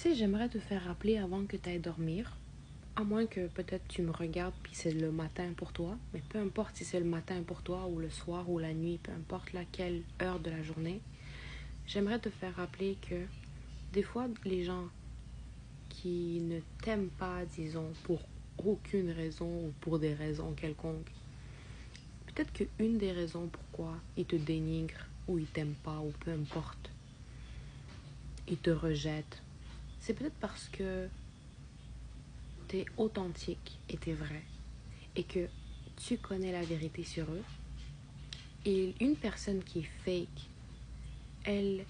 sais, j'aimerais te faire rappeler avant que tu ailles dormir. À moins que peut-être tu me regardes puis c'est le matin pour toi. Mais peu importe si c'est le matin pour toi ou le soir ou la nuit, peu importe laquelle heure de la journée, j'aimerais te faire rappeler que des fois, les gens qui ne t'aiment pas, disons, pour aucune raison ou pour des raisons quelconques, peut-être qu'une des raisons pourquoi ils te dénigrent ou ils t'aiment pas ou peu importe, ils te rejettent, c'est peut-être parce que t'es authentique et t'es vrai et que tu connais la vérité sur eux. Et une personne qui est fake, elle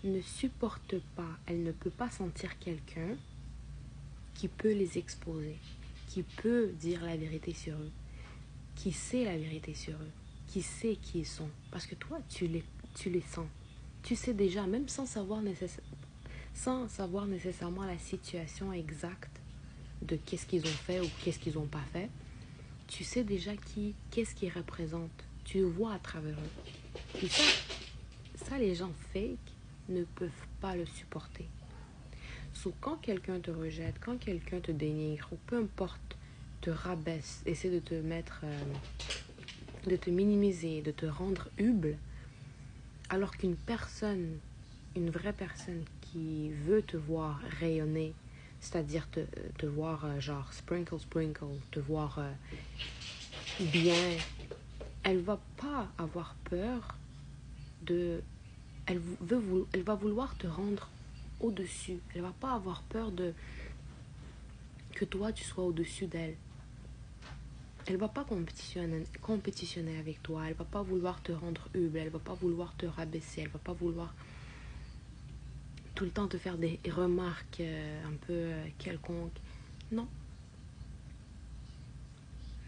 ne supporte pas, elle ne peut pas sentir quelqu'un qui peut les exposer, qui peut dire la vérité sur eux, qui sait la vérité sur eux, qui sait qui ils sont. Parce que toi, tu les sens. Tu sais déjà, même sans savoir nécessairement la situation exacte de qu'est-ce qu'ils ont fait ou qu'est-ce qu'ils n'ont pas fait, tu sais déjà qu'est-ce qu'ils représentent. Tu le vois à travers eux. Et ça, les gens fake ne peuvent pas le supporter. So, quand quelqu'un te rejette, quand quelqu'un te dénigre, ou peu importe, te rabaisse, essaie de te mettre, de te minimiser, de te rendre humble, alors qu'une personne, une vraie personne qui veut te voir rayonner, c'est-à-dire te voir genre sprinkle, te voir bien, elle va pas avoir peur de... Elle va vouloir te rendre au-dessus. Elle va pas avoir peur de que toi, tu sois au-dessus d'elle. Elle va pas compétitionner avec toi. Elle va pas vouloir te rendre humble. Elle va pas vouloir te rabaisser. Elle va pas vouloir tout le temps te faire des remarques un peu quelconques. Non.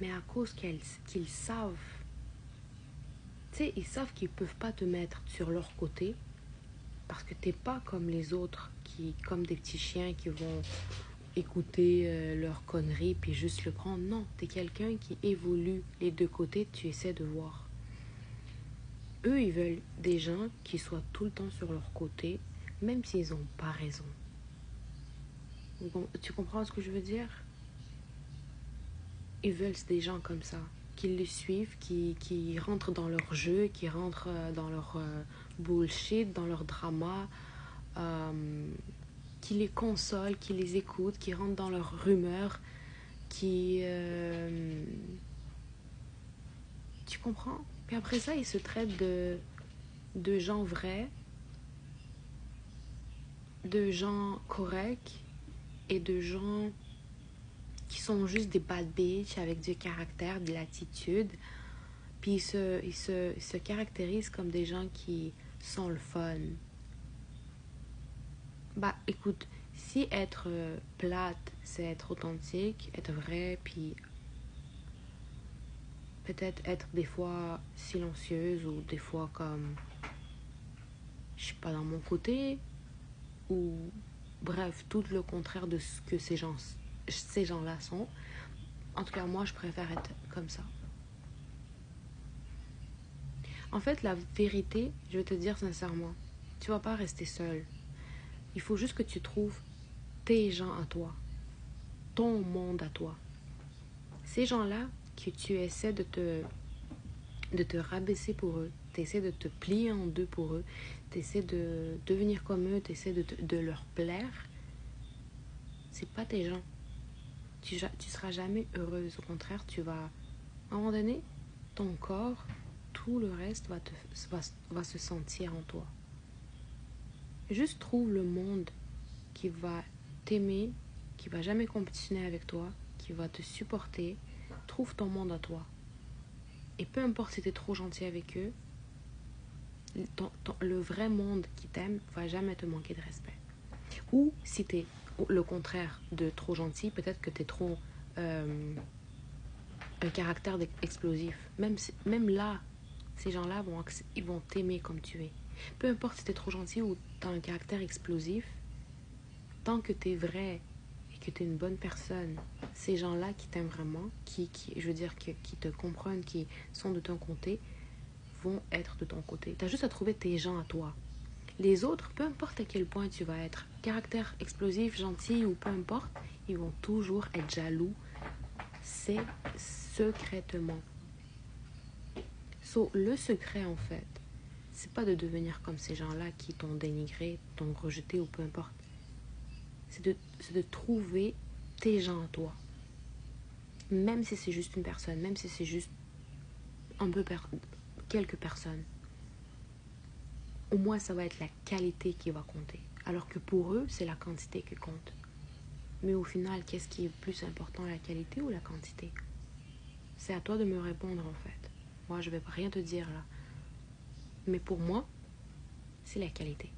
Mais à cause qu'ils savent, tu sais, ils savent qu'ils peuvent pas te mettre sur leur côté parce que t'es pas comme les autres qui, comme des petits chiens qui vont écouter leurs conneries puis juste le prendre. Non, t'es quelqu'un qui évolue les deux côtés, tu essaies de voir. Eux, ils veulent des gens qui soient tout le temps sur leur côté, même s'ils n'ont pas raison. Bon, tu comprends ce que je veux dire? Ils veulent des gens comme ça, qui les suivent, qui rentrent dans leur jeu, qui rentrent dans leur bullshit, dans leur drama, qui les consolent, qui les écoutent, qui rentrent dans leurs rumeurs, qui... tu comprends? Puis après ça, ils se traitent de gens vrais, de gens corrects et de gens qui sont juste des bad bitch avec du caractère, de l'attitude. Puis ils se caractérisent comme des gens qui sont le fun. Bah écoute, si être plate, c'est être authentique, être vrai, puis peut-être être des fois silencieuse ou des fois comme je suis pas dans mon côté ou bref, tout le contraire de ce que ces gens-là sont. En tout cas, moi, je préfère être comme ça. En fait, la vérité, je vais te dire sincèrement, tu vas pas rester seul. Il faut juste que tu trouves tes gens à toi, ton monde à toi. Ces gens-là que tu essaies de te rabaisser pour eux, tu essaies de te plier en deux pour eux, tu essaies de devenir comme eux, tu essaies de leur plaire, c'est pas tes gens. Tu seras jamais heureuse. Au contraire, tu vas, à un moment donné, ton corps, tout le reste va se sentir en toi. Juste trouve le monde qui va t'aimer, qui va jamais compétitionner avec toi, qui va te supporter. Trouve ton monde à toi. Et peu importe si t'es trop gentil avec eux, le vrai monde qui t'aime va jamais te manquer de respect. Ou si t'es le contraire de trop gentil, peut-être que t'es trop un caractère explosif. Même là, ces gens-là ils vont t'aimer comme tu es. Peu importe si t'es trop gentil ou t'as un caractère explosif, tant que t'es vrai et que t'es une bonne personne, ces gens-là qui t'aiment vraiment, je veux dire, qui te comprennent, qui sont de ton côté, vont être de ton côté. T'as juste à trouver tes gens à toi. Les autres, peu importe à quel point tu vas être, caractère explosif, gentil ou peu importe, ils vont toujours être jaloux. C'est secrètement. Le secret, en fait, c'est pas de devenir comme ces gens-là qui t'ont dénigré, t'ont rejeté ou peu importe. C'est de trouver tes gens à toi. Même si c'est juste une personne, même si c'est juste quelques personnes. Au moins, ça va être la qualité qui va compter. Alors que pour eux, c'est la quantité qui compte. Mais au final, qu'est-ce qui est plus important, la qualité ou la quantité? C'est à toi de me répondre, en fait. Moi, je vais pas rien te dire là. Mais pour moi, c'est la qualité.